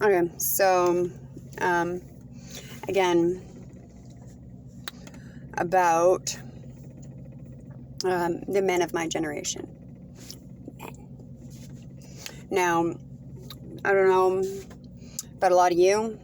Okay, so, again, about the men of my generation. Now, I don't know about a lot of you,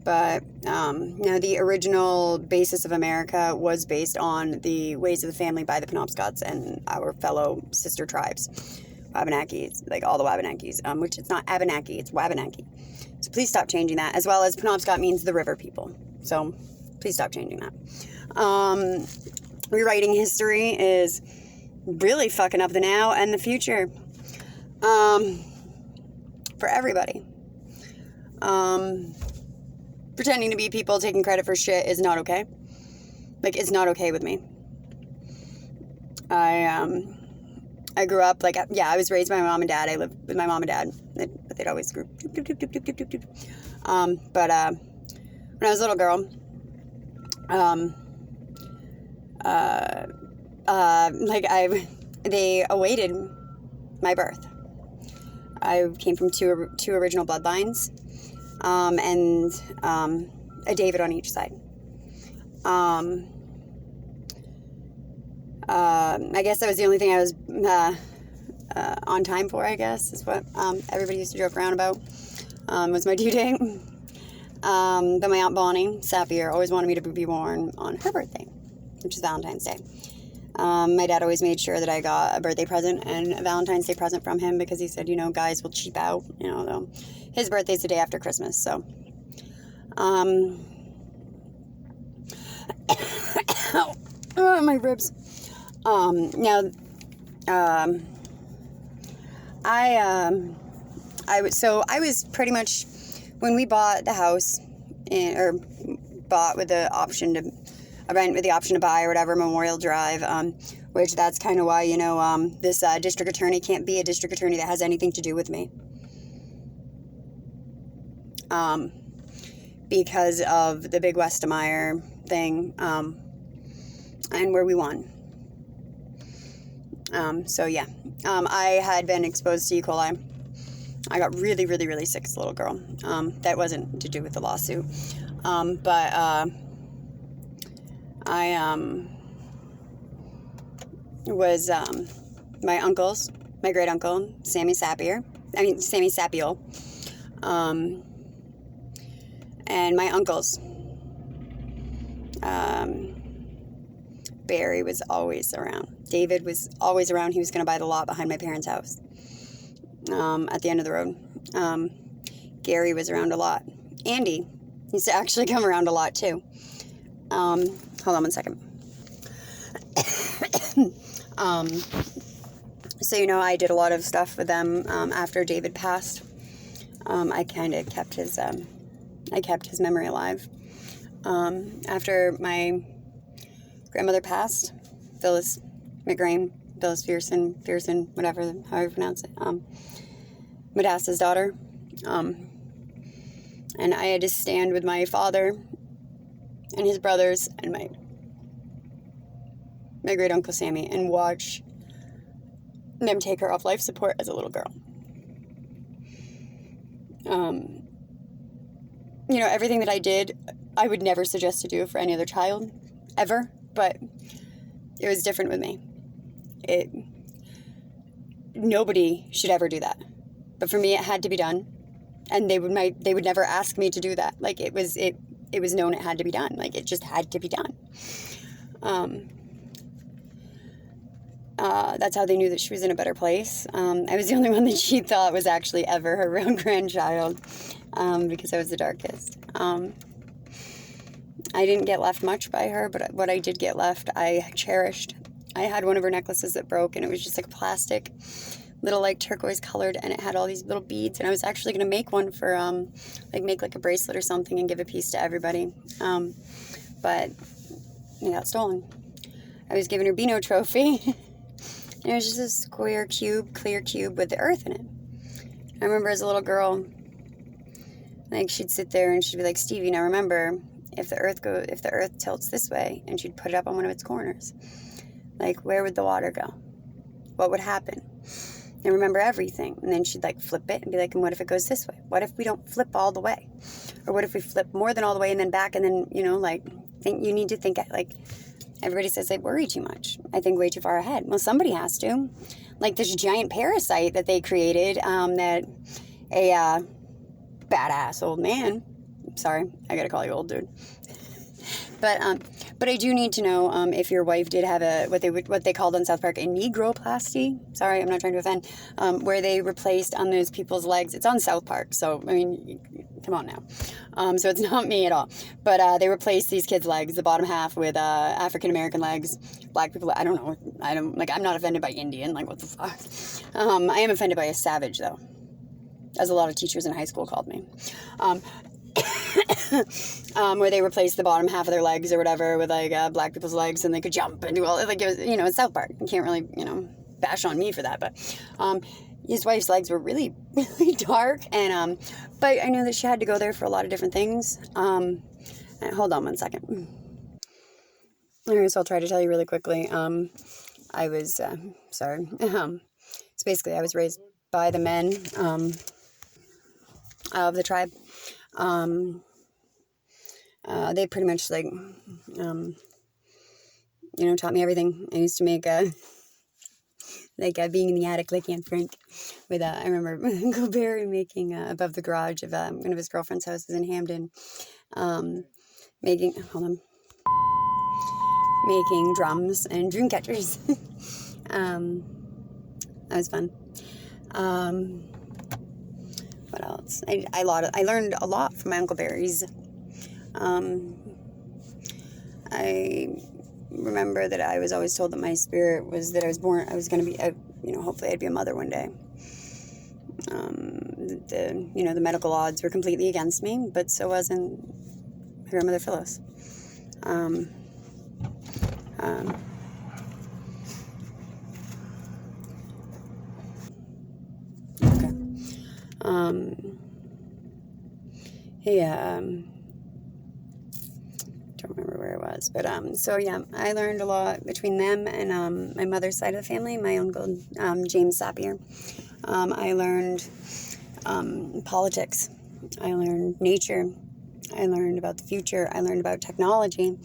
but the original basis of America was based on the ways of the family by the Penobscots and our fellow sister tribes, Wabanakis, like all the Wabanakis, which it's not Abenaki, it's Wabanaki. So please stop changing that, as well as Penobscot means the river people. So please stop changing that. Rewriting history is really fucking up the now and the future. For everybody. Pretending to be people taking credit for shit is not okay. Like, it's not okay with me. I grew up, like, yeah, I was raised by my mom and dad. I lived with my mom and dad. But they'd always group. But when I was a little girl, they awaited my birth. I came from two original bloodlines, and a David on each side. I guess that was the only thing I was on time for, I guess, is what everybody used to joke around about, was my due date. But my Aunt Bonnie Sapir always wanted me to be born on her birthday, which is Valentine's Day. My dad always made sure that I got a birthday present and a Valentine's Day present from him, because he said, guys will cheap out, though his birthday's the day after Christmas. So, oh, my ribs. I was pretty much, when we bought the house, or bought with the option to rent with the option to buy or whatever, Memorial Drive, which that's kind of why, this district attorney can't be a district attorney that has anything to do with me. Because of the big Westomeyer thing, and where we won. So yeah, I had been exposed to E. coli. I got really, really, really sick as a little girl. That wasn't to do with the lawsuit. But I was my uncles, my great uncle, Sammy Sapiel, and my uncles. Barry was always around. David was always around. He was going to buy the lot behind my parents' house, at the end of the road. Gary was around a lot. Andy used to actually come around a lot too. Hold on one second. So, I did a lot of stuff with them, after David passed. I kind of kept his memory alive. After my grandmother passed, Phyllis Fearson, whatever, however you pronounce it, Madassa's daughter, and I had to stand with my father and his brothers and my great uncle Sammy and watch them take her off life support as a little girl. Everything that I did, I would never suggest to do for any other child, ever, but it was different with me. Nobody should ever do that. But for me, it had to be done. And they would never ask me to do that. Like, it was known it had to be done. Like, it just had to be done. That's how they knew that she was in a better place. I was the only one that she thought was actually ever her own grandchild, because I was the darkest. I didn't get left much by her, but what I did get left, I cherished. I had one of her necklaces that broke, and it was just like plastic, little like turquoise colored, and it had all these little beads, and I was actually going to make one for, make like a bracelet or something and give a piece to everybody, but it got stolen. I was given her Beano trophy, and it was just a square cube, clear cube with the earth in it. I remember as a little girl, like, she'd sit there and she'd be like, Stevie, now remember, if the earth tilts this way, and she'd put it up on one of its corners, like, where would the water go? What would happen? and remember everything. And then she'd like flip it and be like, and what if it goes this way? What if we don't flip all the way? Or what if we flip more than all the way and then back, and then, like, you need to think, like, everybody says I worry too much. I think way too far ahead. Well, somebody has to. Like this giant parasite that they created, that a badass old man, sorry, I gotta call you old, dude. But I do need to know if your wife did have what they called in South Park a negroplasty. Sorry, I'm not trying to offend. Where they replaced on those people's legs. It's on South Park, so I mean, come on now. So it's not me at all. But they replaced these kids' legs, the bottom half, with African American legs. Black people. I don't know. I'm not offended by Indian. Like, what the fuck? I am offended by a savage though, as a lot of teachers in high school called me. Where they replaced the bottom half of their legs or whatever with like black people's legs, and they could jump and do all, like, it was, it's South Park. You can't really, bash on me for that, but his wife's legs were really, really dark, and but I knew that she had to go there for a lot of different things. Hold on one second. All right, so I'll try to tell you really quickly. I was sorry. So basically, I was raised by the men of the tribe. They pretty much like, taught me everything. I used to make, being in the attic like Aunt Frank with, I remember Uncle Barry making, above the garage of, one of his girlfriend's houses in Hamden, making drums and dream catchers. That was fun. What else? I learned a lot from my Uncle Barry's. I remember that I was always told that my spirit was that I was going to be, hopefully I'd be a mother one day. The medical odds were completely against me, but so wasn't my grandmother Phyllis. Don't remember where it was, but so yeah, I learned a lot between them and my mother's side of the family, my uncle James Sapir. I learned politics. I learned nature. I learned about the future. I learned about technology.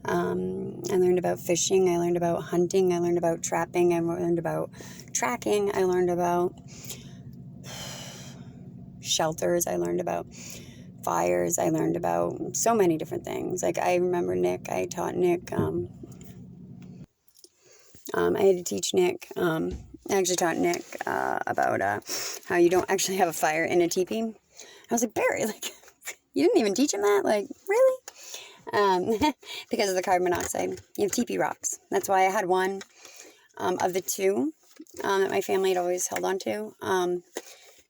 I learned about fishing. I learned about hunting. I learned about trapping. I learned about tracking. I learned about shelters. I learned about fires. I learned about so many different things. Like, I remember I taught Nick, I had to teach Nick, I actually taught Nick about how you don't actually have a fire in a teepee. I was like, Barry, like, you didn't even teach him that? Like, really? Because of the carbon monoxide. You have teepee rocks. That's why I had one of the two that my family had always held on to.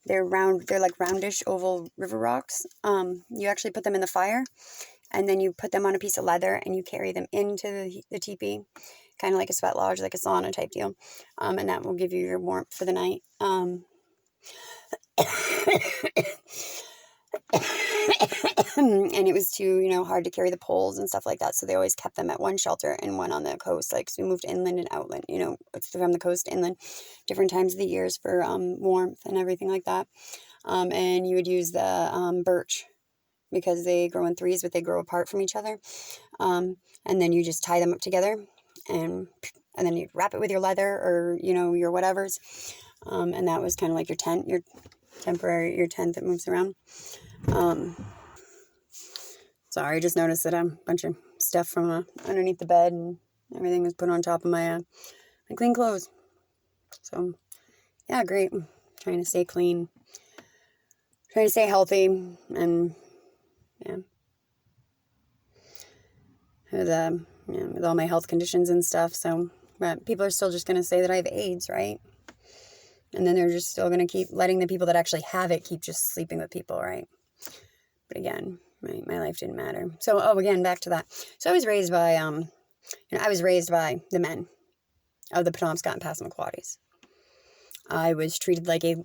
They're like roundish oval river rocks. You actually put them in the fire, and then you put them on a piece of leather, and you carry them into the teepee, kind of like a sweat lodge, like a sauna type deal. And that will give you your warmth for the night. And it was too, hard to carry the poles and stuff like that. So they always kept them at one shelter and one on the coast. Like, so we moved inland and outland, it's from the coast to inland, different times of the years for warmth and everything like that. And you would use the birch, because they grow in threes, but they grow apart from each other. And then you just tie them up together, and then you wrap it with your leather or, your whatevers. And that was kind of like your tent, your tent that moves around. Sorry, I just noticed that a bunch of stuff from underneath the bed and everything was put on top of my clean clothes. So, yeah, great. Trying to stay clean, trying to stay healthy, and yeah, with all my health conditions and stuff. So, but people are still just gonna say that I have AIDS, right? And then they're just still gonna keep letting the people that actually have it keep just sleeping with people, right? But again, my life didn't matter. So, again, back to that. So I was raised by, the men of the Penobscot and Passamaquoddies. I was treated like a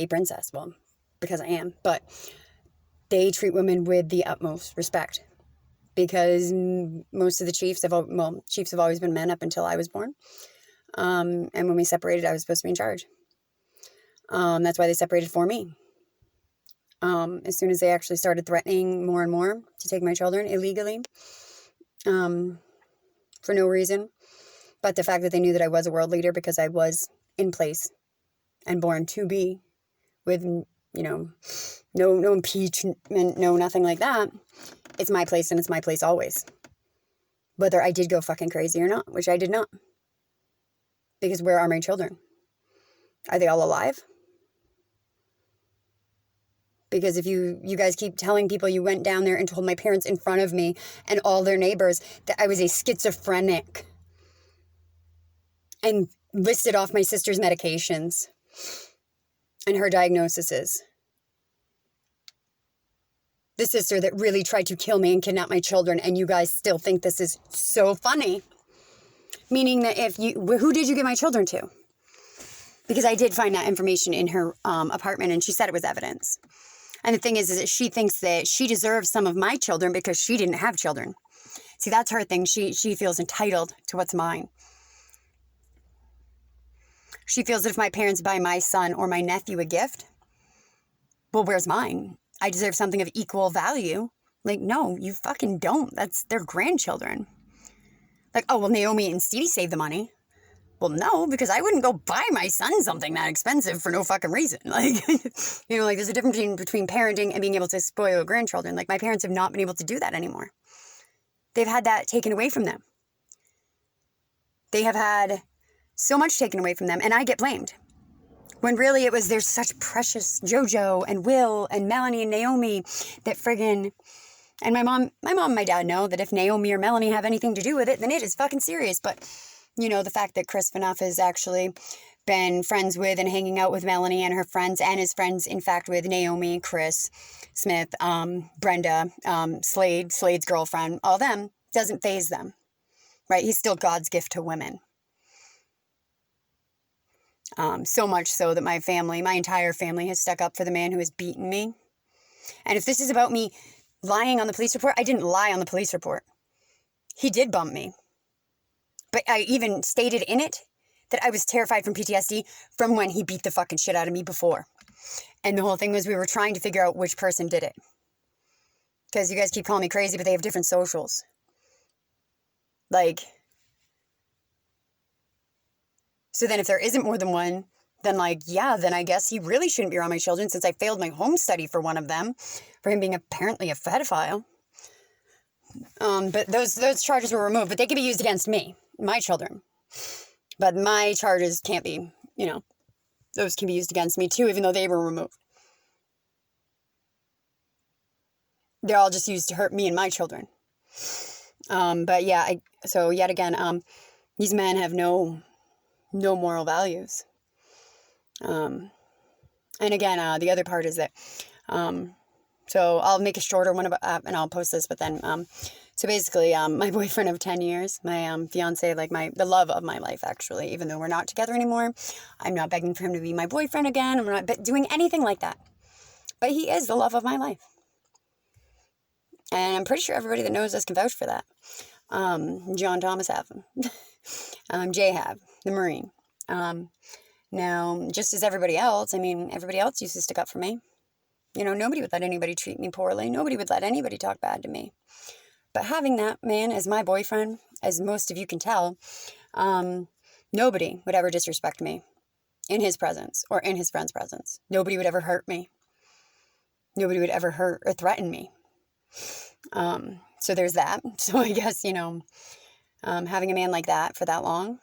princess, well, because I am, but they treat women with the utmost respect, because most of the chiefs have always been men up until I was born. And when we separated, I was supposed to be in charge. That's why they separated for me. As soon as they actually started threatening more and more to take my children illegally, for no reason, but the fact that they knew that I was a world leader because I was in place and born to be with, no impeachment, no nothing like that. It's my place and it's my place always. Whether I did go fucking crazy or not, which I did not. Because where are my children? Are they all alive? Because if you guys keep telling people you went down there and told my parents in front of me and all their neighbors that I was a schizophrenic and listed off my sister's medications and her diagnoses. The sister that really tried to kill me and kidnap my children, and you guys still think this is so funny. Meaning that who did you give my children to? Because I did find that information in her apartment, and she said it was evidence. And the thing is that she thinks that she deserves some of my children because she didn't have children. See, that's her thing. She feels entitled to what's mine. She feels that if my parents buy my son or my nephew a gift, well, where's mine? I deserve something of equal value. Like, no, you fucking don't. That's their grandchildren. Like, oh, well, Naomi and Stevie saved the money. Well, no, because I wouldn't go buy my son something that expensive for no fucking reason. Like, there's a difference between parenting and being able to spoil grandchildren. Like, my parents have not been able to do that anymore. They've had that taken away from them. They have had so much taken away from them, and I get blamed. When really it was, there's such precious JoJo and Will and Melanie and Naomi that friggin', and my mom and my dad know that if Naomi or Melanie have anything to do with it, then it is fucking serious. But, the fact that Chris Vanoff has actually been friends with and hanging out with Melanie and her friends, and his friends, in fact, with Naomi, Chris, Smith, Brenda, Slade's girlfriend, all them, doesn't faze them, right? He's still God's gift to women. So much so that my entire family has stuck up for the man who has beaten me. And if this is about me lying on the police report, I didn't lie on the police report. He did bump me. But I even stated in it that I was terrified from PTSD from when he beat the fucking shit out of me before. And the whole thing was we were trying to figure out which person did it. Because you guys keep calling me crazy, but they have different socials. So then if there isn't more than one, then then I guess he really shouldn't be around my children since I failed my home study for one of them, for him being apparently a pedophile. But those charges were removed, but they could be used against me, my children. But my charges can't be, those can be used against me too, even though they were removed. They're all just used to hurt me and my children. But yeah, so yet again, these men have no moral values. And again, the other part is that, so I'll make a shorter one about, and I'll post this, but then, so basically, my boyfriend of 10 years, my, fiance, the love of my life, actually, even though we're not together anymore, I'm not begging for him to be my boyfriend again. I'm not doing anything like that, but he is the love of my life. And I'm pretty sure everybody that knows us can vouch for that. John Thomas have Jay have, the Marine. Now, just as everybody else, everybody else used to stick up for me. Nobody would let anybody treat me poorly. Nobody would let anybody talk bad to me. But having that man as my boyfriend, as most of you can tell, nobody would ever disrespect me in his presence or in his friend's presence. Nobody would ever hurt me. Nobody would ever hurt or threaten me. So there's that. So I guess, having a man like that for that long,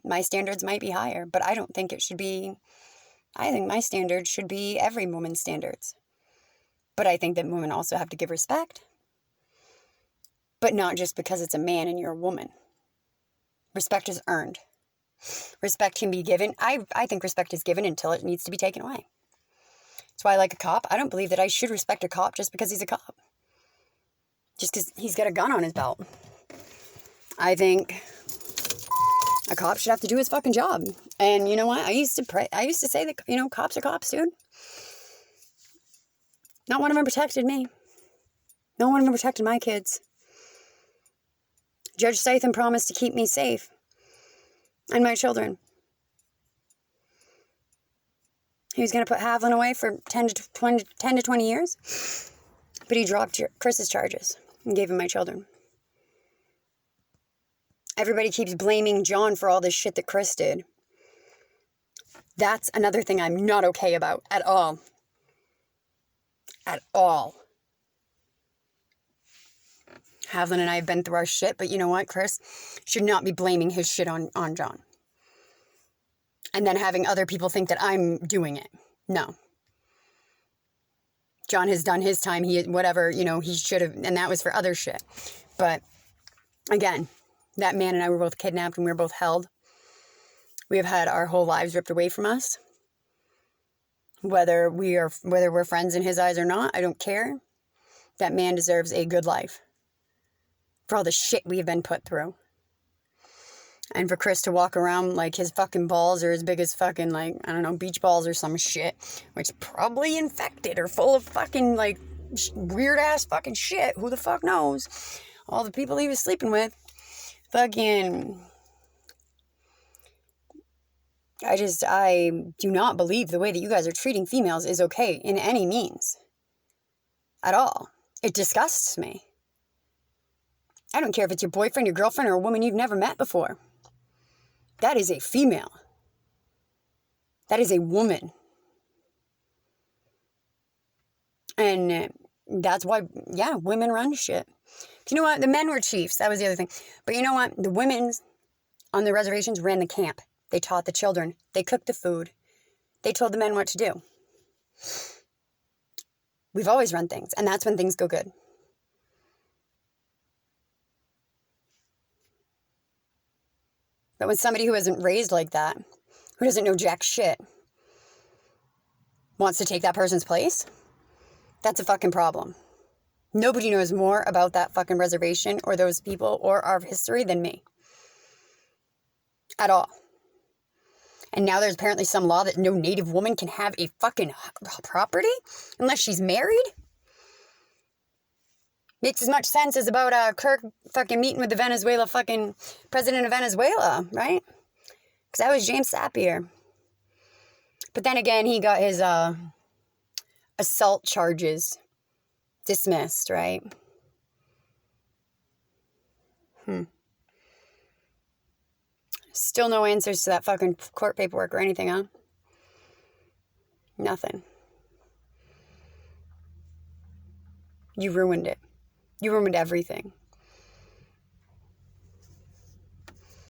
my standards might be higher, but I don't think it should be. I think my standards should be every woman's standards. But I think that women also have to give respect. But not just because it's a man and you're a woman. Respect is earned. Respect can be given. I think respect is given until it needs to be taken away. That's why I like a cop. I don't believe that I should respect a cop just because he's a cop. Just because he's got a gun on his belt. I think a cop should have to do his fucking job. And you know what? I used to say that, cops are cops, dude. Not one of them protected me. No one of them protected my kids. Judge Statham promised to keep me safe. And my children. He was going to put Havlin away for 10 to 20 years. But he dropped Chris's charges and gave him my children. Everybody keeps blaming John for all this shit that Chris did. That's another thing I'm not okay about at all. At all. Havlin and I have been through our shit, but you know what? Chris should not be blaming his shit on John. And then having other people think that I'm doing it. No. John has done his time. He should have, and that was for other shit. But again, that man and I were both kidnapped and we were both held. We have had our whole lives ripped away from us. Whether we're friends in his eyes or not, I don't care. That man deserves a good life for all the shit we have been put through. And for Chris to walk around like his fucking balls are as big as fucking, like, I don't know, beach balls or some shit, which probably infected or full of fucking, like, weird ass fucking shit. Who the fuck knows? All the people he was sleeping with. Fucking... I do not believe the way that you guys are treating females is okay in any means. At all. It disgusts me. I don't care if it's your boyfriend, your girlfriend, or a woman you've never met before. That is a female. That is a woman. And that's why, yeah, women run shit. You know what? The men were chiefs. That was the other thing. But you know what? The women on the reservations ran the camp. They taught the children. They cooked the food. They told the men what to do. We've always run things, and that's when things go good. But when somebody who isn't raised like that, who doesn't know jack shit, wants to take that person's place, that's a fucking problem. Nobody knows more about that fucking reservation or those people or our history than me. At all. And now there's apparently some law that no Native woman can have a fucking property unless she's married. Makes as much sense as about Kirk fucking meeting with the Venezuela fucking president of Venezuela, right? Because that was James Sapir. But then again, he got his assault charges dismissed, right? Still no answers to that fucking court paperwork or anything, huh? Nothing. You ruined it. You ruined everything.